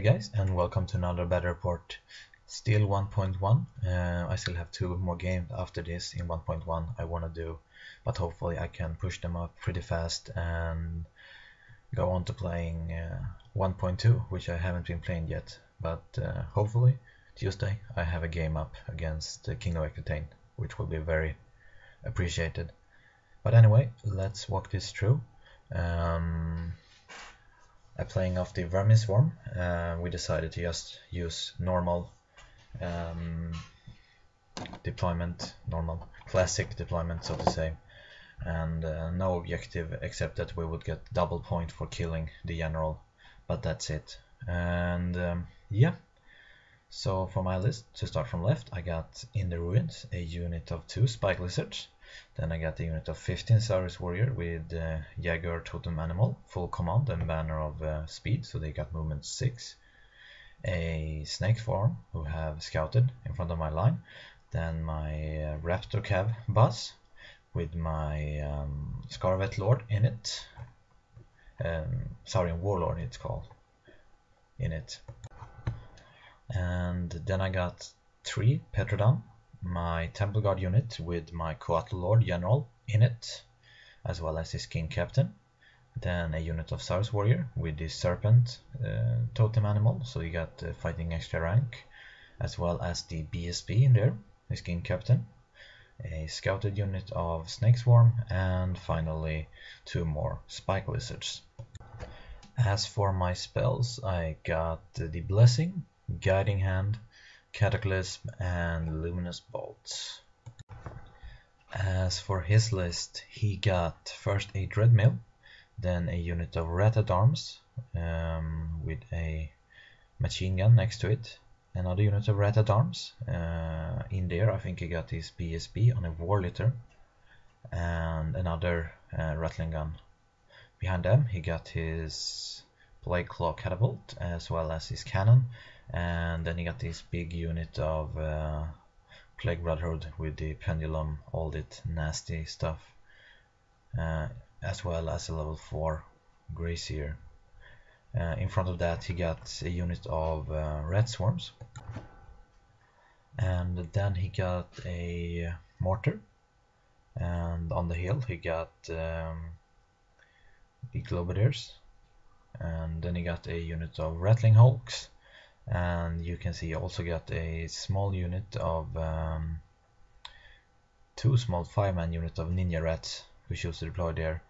guys, and welcome to another Battle Report. Still 1.1. I still have 2 more games after this in 1.1 I want to do, but hopefully I can push them up pretty fast and go on to playing 1.2, which I haven't been playing yet. But hopefully Tuesday I have a game up against King of Aquitaine, which will be very appreciated. But anyway, let's walk this through. I'm playing off the Vermin Swarm. We decided to just use normal deployment, normal classic deployment, so to say, and no objective except that we would get double point for killing the general, but that's it. And yeah, so for my list, to start from left, I got in the ruins a unit of 2 spike lizards. Then I got a unit of 15 Saurus warrior with Jaeger totem animal, full command and banner of speed, so they got movement 6. A snake form who have scouted in front of my line. Then my raptor cav bus with my Scarvet Lord in it. Saurian warlord it's called in it. And then I got 3 Petrodon, my Temple Guard unit with my Coatl Lord General in it, as well as his King Captain. Then a unit of Saurus Warrior with the Serpent totem animal, so you got fighting extra rank, as well as the BSB in there, his King Captain. A scouted unit of Snake Swarm, and finally 2 more Spike Lizards. As for my spells, I got the Blessing, Guiding Hand, Cataclysm and Luminous Bolts. As for his list, he got first a Dreadmill, then a unit of Rat at Arms with a machine gun next to it, another unit of Rat at Arms. In there I think he got his BSB on a War Litter, and another Rattling gun. Behind them he got his Plague Claw Catapult as well as his cannon. And then he got this big unit of Plague Brotherhood with the Pendulum, all that nasty stuff, as well as a level 4 Gracier. In front of that he got a unit of Rat Swarms, and then he got a Mortar, and on the hill he got the Globadiers, and then he got a unit of Rattling Hulks. And you can see he also got a small unit of 2 small 5-man unit of Ninja Rats who chose to deploy there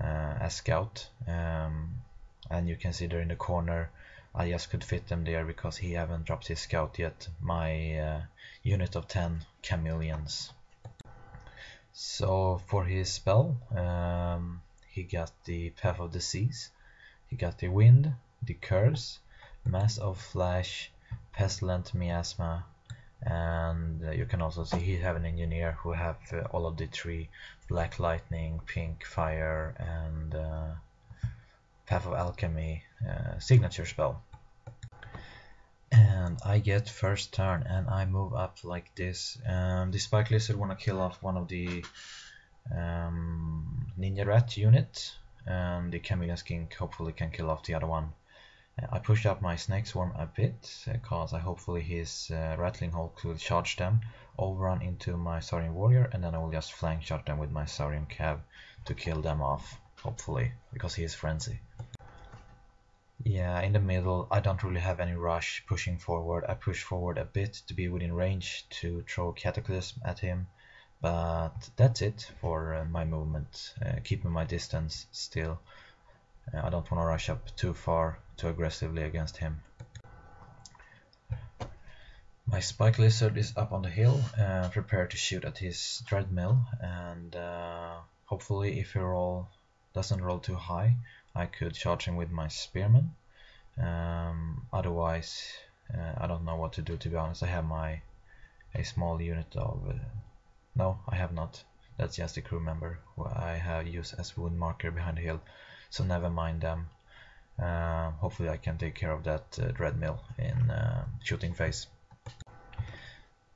as scout. And you can see there in the corner I just could fit them there because he haven't dropped his scout yet, my unit of 10 chameleons. So for his spell, he got the Path of the Seas, he got the Wind, the Curse, Mass of Flash, Pestilent Miasma, and you can also see he have an engineer who have all of the 3 Black Lightning, Pink Fire and Path of Alchemy signature spell. And I get first turn and I move up like this. The Spike Lizard wanna kill off one of the Ninja Rat unit, and the Chameleon Skink hopefully can kill off the other one. I push up my Snake Swarm a bit, because I hopefully his Rattling Hulk will charge them, overrun into my Saurian Warrior, and then I will just flank shot them with my Saurian Cav to kill them off, hopefully, because he is Frenzy. Yeah, in the middle I don't really have any rush pushing forward. I push forward a bit to be within range to throw Cataclysm at him, but that's it for my movement, keeping my distance still. I don't want to rush up too far, too aggressively against him. My Spike Lizard is up on the hill, prepared to shoot at his Dreadmill, and hopefully if he doesn't roll too high, I could charge him with my Spearman. Otherwise, I don't know what to do, to be honest. I have a small unit of... no, I have not. That's just a crew member who I have used as wound marker behind the hill. So never mind them. Hopefully I can take care of that Dreadmill in shooting phase.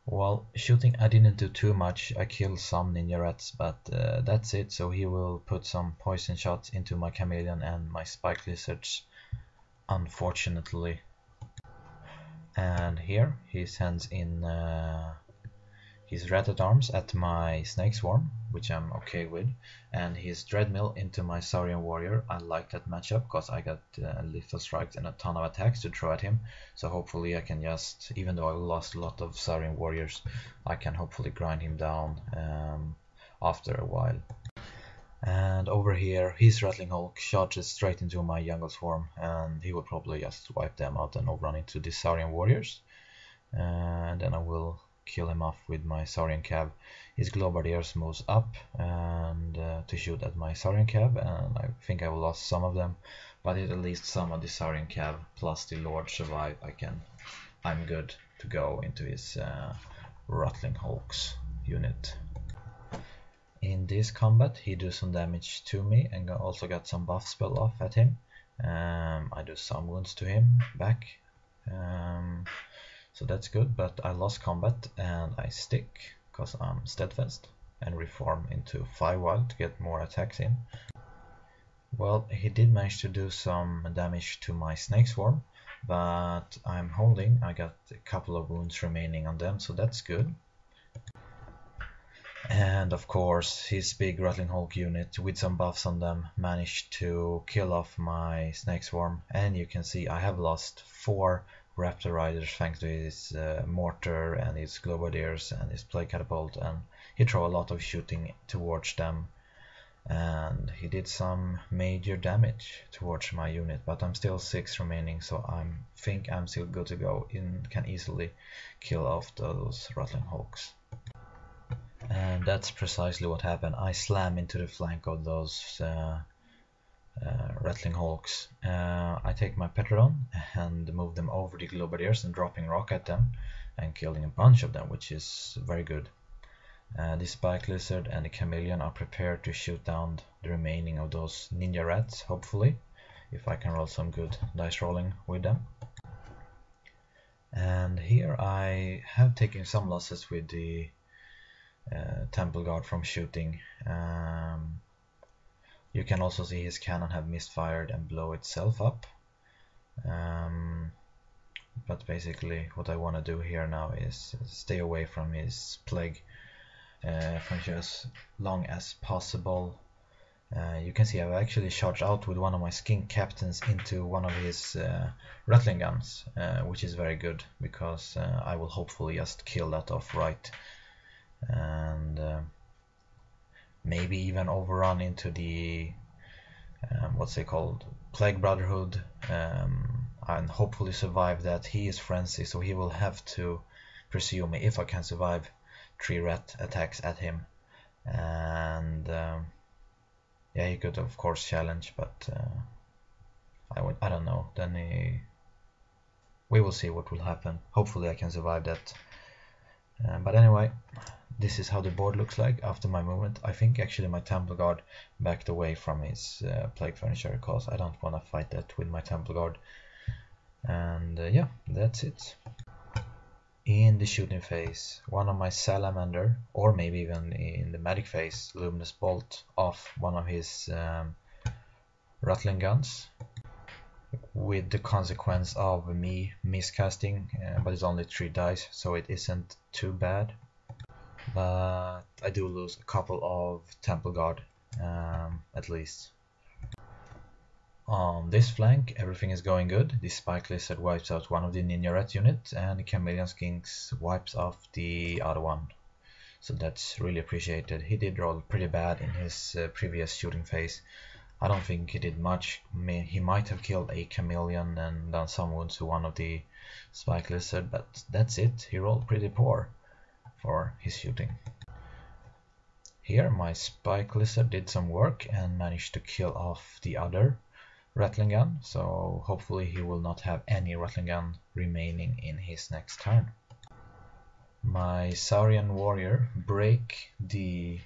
Well, shooting I didn't do too much. I killed some Ninja Rats, but that's it. So he will put some poison shots into my Chameleon and my Spike Lizards, unfortunately. And here he sends in his Rat-at-Arms at my Snake Swarm, which I'm okay with, and his Dreadmill into my Saurian Warrior. I like that matchup because I got lethal strikes and a ton of attacks to throw at him, so hopefully I can just, even though I lost a lot of Saurian Warriors, I can hopefully grind him down after a while. And over here, his Rattling Hulk charges straight into my Jungle Swarm, and he will probably just wipe them out and overrun into the Saurian Warriors. And then I will kill him off with my Saurian Cav. His Globadiers moves up and to shoot at my Saurian Cav, and I think I will lost some of them, but at least some of the Saurian Cav plus the Lord survive. I'm good to go into his Rattling Hulks unit. In this combat he do some damage to me and also got some buff spell off at him. I do some wounds to him back, so that's good, but I lost combat and I stick because I'm steadfast and reform into 5 wild to get more attacks in. Well, he did manage to do some damage to my Snake Swarm, but I'm holding. I got a couple of wounds remaining on them, so that's good. And of course his big Rattling Hulk unit with some buffs on them managed to kill off my Snake Swarm, and you can see I have lost 4 Raptor Riders thanks to his Mortar and his Globadiers and his Plague Catapult, and he threw a lot of shooting towards them and he did some major damage towards my unit, but I'm still 6 remaining, so I think I'm still good to go and can easily kill off those Rattling Hulks. And that's precisely what happened. I slam into the flank of those Rattling Hulks. I take my Petrodon and move them over the Globadiers and dropping rock at them and killing a bunch of them, which is very good. The Spike Lizard and the Chameleon are prepared to shoot down the remaining of those Ninja Rats, hopefully, if I can roll some good dice rolling with them. And here I have taken some losses with the Temple Guard from shooting. You can also see his cannon have misfired and blow itself up. But basically what I want to do here now is stay away from his plague for as long as possible. You can see I've actually charged out with one of my Skink Captains into one of his Rattling Guns, which is very good because I will hopefully just kill that off right, and maybe even overrun into the what's it called, Plague Brotherhood, and hopefully survive that. He is frenzy, so he will have to pursue me if I can survive 3 rat attacks at him. And yeah, he could of course challenge, but I don't know. Then we will see what will happen. Hopefully I can survive that. But anyway, this is how the board looks like after my movement. I think actually my Temple Guard backed away from his Plague Furniture because I don't want to fight that with my Temple Guard. And yeah, that's it. In the shooting phase, one of my Salamander, or maybe even in the medic phase, Luminous Bolt off one of his Rattling Guns, with the consequence of me miscasting, but it's only 3 dice, so it isn't too bad. But I do lose a couple of Temple Guard, at least. On this flank, everything is going good. The Spike Lizard wipes out one of the Ninja Rat unit, and the Chameleon Skinks wipes off the other one. So that's really appreciated. He did roll pretty bad in his previous shooting phase. I don't think he did much. He might have killed a Chameleon and done some wounds to one of the Spike Lizard, but that's it. He rolled pretty poor for his shooting. Here my Spike Lizard did some work and managed to kill off the other Rattling Gun, so hopefully he will not have any Rattling Gun remaining in his next turn. My Saurian Warrior break the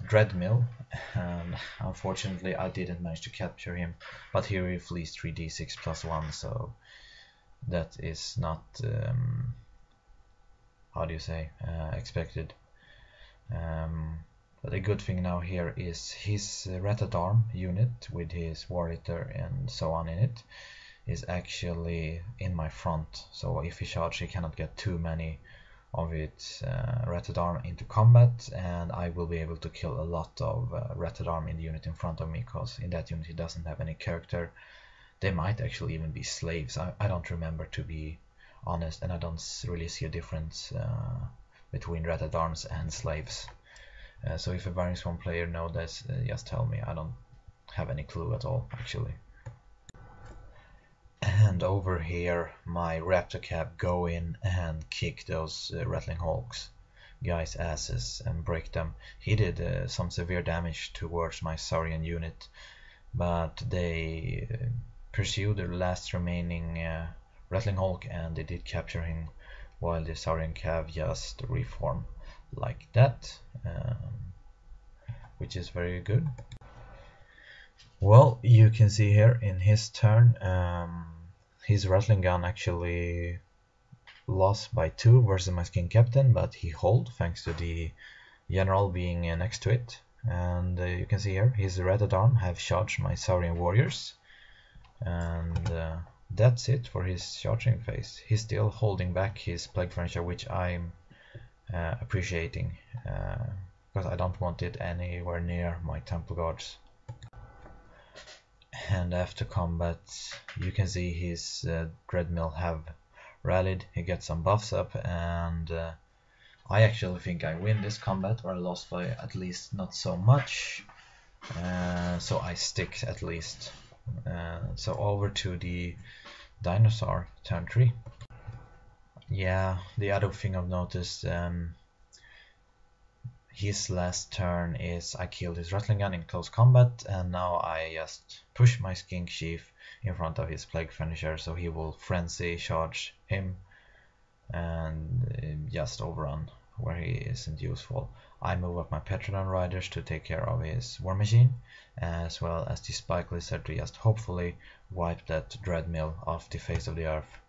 Dreadmill, and unfortunately I didn't manage to capture him, but here he flees 3d6 plus 1, so that is not how do you say, expected. But the good thing now here is his Rat-at-Arm unit with his War Eater and so on in it is actually in my front, so if he charges he cannot get too many of its Ratted Arm into combat, and I will be able to kill a lot of Ratted Arm in the unit in front of me, because in that unit he doesn't have any character. They might actually even be slaves. I don't remember, to be honest, and I don't really see a difference between Ratted Arms and slaves. So if a Burning Swarm player knows this, just tell me. I don't have any clue at all, actually. And over here, my Raptor Cab go in and kick those Rattling Hawks guys' asses and break them. He did some severe damage towards my Saurian unit, but they pursued the last remaining Rattling Hawk and they did capture him, while the Saurian Cav just reform like that, which is very good. Well, you can see here in his turn, his Rattling Gun actually lost by 2 versus my King Captain, but he hold thanks to the General being next to it. And you can see here his Ratted Arm have charged my Saurian warriors, and that's it for his charging phase. He's still holding back his Plague Furniture, which I'm appreciating, because I don't want it anywhere near my Temple Guards. And after combat, you can see his Dreadmill have rallied. He gets some buffs up, and I actually think I win this combat, or I lost by at least not so much. So I stick at least. So over to the Dinosaur, turn 3. Yeah, the other thing I've noticed, his last turn is I killed his Rattling Gun in close combat, and now I just push my Skink Chief in front of his Plague Finisher, so he will Frenzy charge him and just overrun where he isn't useful. I move up my Petrodon Riders to take care of his War Machine, as well as the Spike Lizard to just hopefully wipe that Dreadmill off the face of the earth.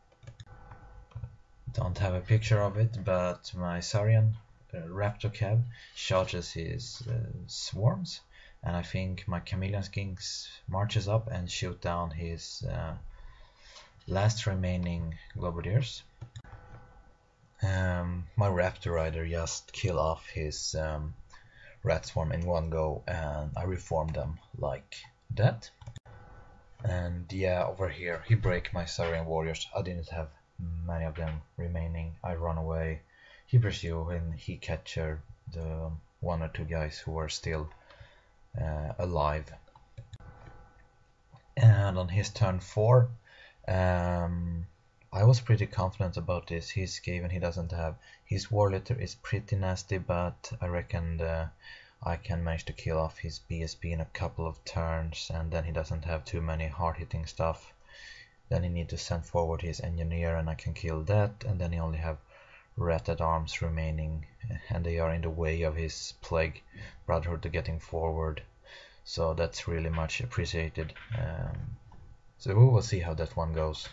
Don't have a picture of it, but my Saurian Raptor Cab charges his swarms, and I think my Chameleon Skinks marches up and shoot down his last remaining Globadiers. My Raptor Rider just kill off his Rat Swarm in one go, and I reform them like that. And yeah, over here he break my Saurian warriors. I didn't have many of them remaining. I run away. He pursue and he captured the 1 or 2 guys who were still alive. And on his turn 4, I was pretty confident about this. His Skaven he doesn't have. His War Litter is pretty nasty, but I reckon I can manage to kill off his BSB in a couple of turns, and then he doesn't have too many hard-hitting stuff. Then he need to send forward his Engineer, and I can kill that, and then he only have Ratted Arms remaining, and they are in the way of his Plague Brotherhood to getting forward, so that's really much appreciated. So we will see how that one goes.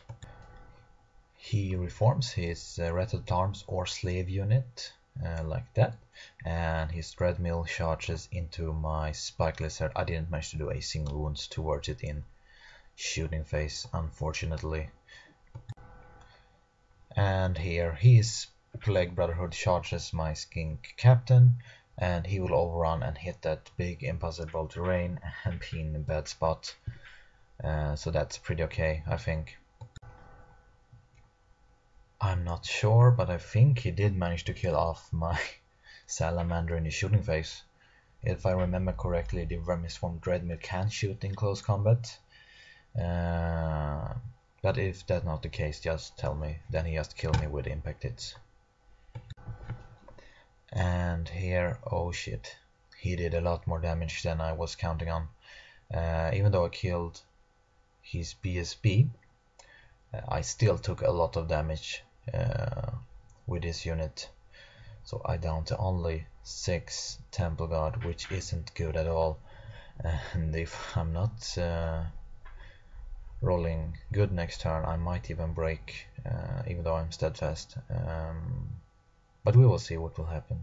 He reforms his Ratted Arms or Slave unit like that, and his Dreadmill charges into my Spike Lizard. I didn't manage to do a single wounds towards it in shooting phase, unfortunately. And here his Plague Brotherhood charges my Skink Captain, and he will overrun and hit that big impossible terrain and be in a bad spot. So that's pretty okay, I think. I'm not sure, but I think he did manage to kill off my Salamander in the shooting phase. If I remember correctly, the Vermiswarm Dreadmill can shoot in close combat. But if that's not the case, just tell me. Then he just killed me with impact hits. And here, oh shit, he did a lot more damage than I was counting on. Even though I killed his BSB, I still took a lot of damage with this unit. So I down to only 6 Temple Guard, which isn't good at all. And if I'm not rolling good next turn, I might even break, even though I'm steadfast. But we will see what will happen.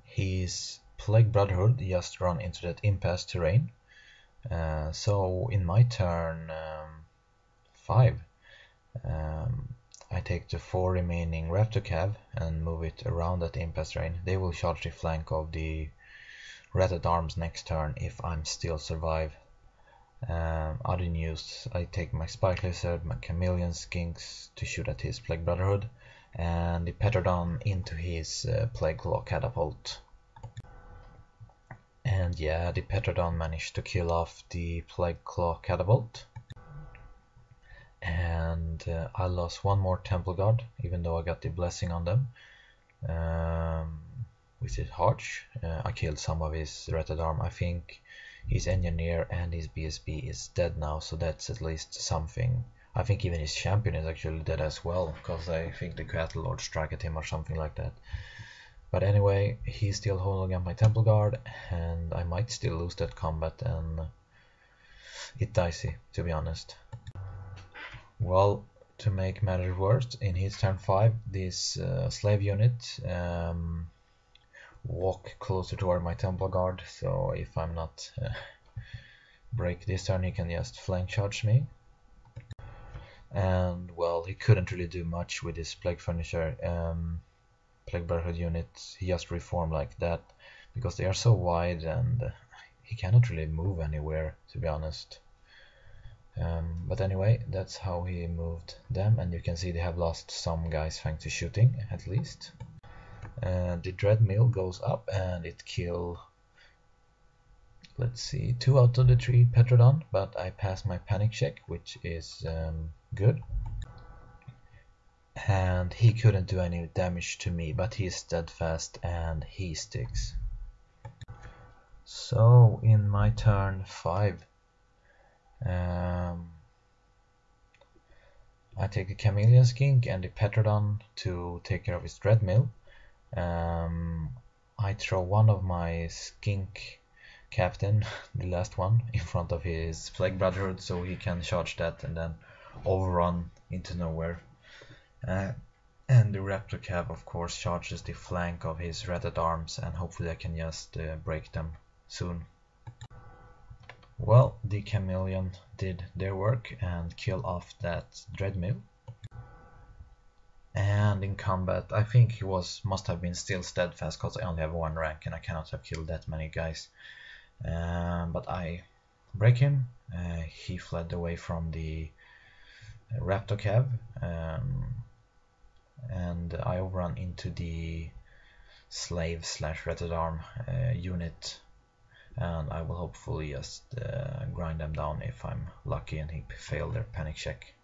His Plague Brotherhood just run into that impasse terrain. So in my turn, 5. I take the 4 remaining Raptor Cav and move it around that Impasse Terrain. They will charge the flank of the Rat-at-Arms next turn if I'm still survive. Other news, I take my Spike Lizard, my Chameleon Skinks to shoot at his Plague Brotherhood, and the Petrodon into his Plague Claw Catapult. And yeah, the Petrodon managed to kill off the Plague Claw Catapult. And I lost one more Temple Guard, even though I got the blessing on them. With his Harch, I killed some of his Rat-at-Arm. I think his Engineer and his BSB is dead now, so that's at least something. I think even his Champion is actually dead as well, because I think the Cattle Lord struck at him or something like that. But anyway, he's still holding up my Temple Guard, and I might still lose that combat, and it's dicey, to be honest. Well, to make matters worse, in his turn 5, this slave unit walk closer toward my Temple Guard, so if I'm not break this turn, he can just flank charge me. And well, he couldn't really do much with his Plague Furniture Plague Brotherhood unit. He just reformed like that because they are so wide and he cannot really move anywhere, to be honest. But anyway, that's how he moved them, and you can see they have lost some guys thanks to shooting, at least. The Dread Mill goes up and it kills, let's see, 2 out of the 3 Petrodon, but I passed my panic check, which is good. And he couldn't do any damage to me, but he's steadfast and he sticks. So in my turn 5, I take a Chameleon Skink and the Petrodon to take care of his Dreadmill. I throw one of my Skink Captain, the last one, in front of his Plague Brotherhood so he can charge that and then overrun into nowhere. And the Raptor Cav, of course, charges the flank of his Rat-at-Arms, and hopefully I can just break them soon. Well, the Chameleon did their work and kill off that Dreadmill. And in combat, I think he must have been still steadfast because I only have 1 rank and I cannot have killed that many guys. But I break him. He fled away from the Raptor Cav, and I overrun into the slave / Rat-at-Arm unit. And I will hopefully just grind them down if I'm lucky and he failed their panic check.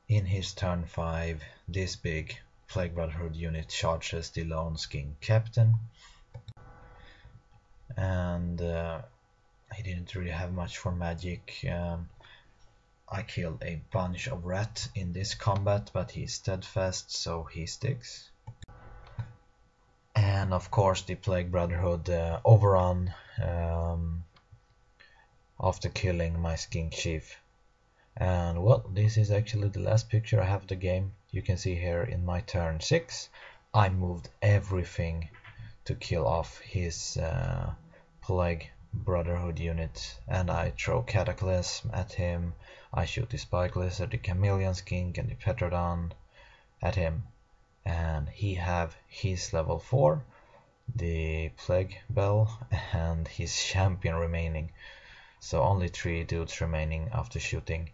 In his turn 5, this big Plague Brotherhood unit charges the Lone Skink Captain. And he didn't really have much for magic. I killed a bunch of rat in this combat, but he's steadfast, so he sticks. And of course the Plague Brotherhood overrun after killing my Skink Chief. And well, this is actually the last picture I have of the game. You can see here in my turn 6, I moved everything to kill off his Plague Brotherhood unit, and I throw Cataclysm at him. I shoot the Spike Lizard, the Chameleon Skink and the Petrodon at him. And he have his level 4, the Plague Bell, and his Champion remaining. So only 3 dudes remaining after shooting.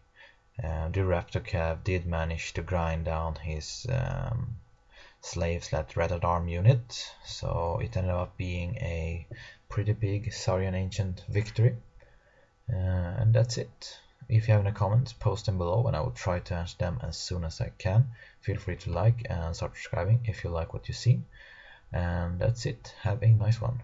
The Raptor Cav did manage to grind down his slave / Rat-at-Arm unit, so it ended up being a pretty big Saurian Ancient victory. And that's it. If you have any comments, post them below and I will try to answer them as soon as I can. Feel free to like and subscribing if you like what you see. And that's it. Have a nice one.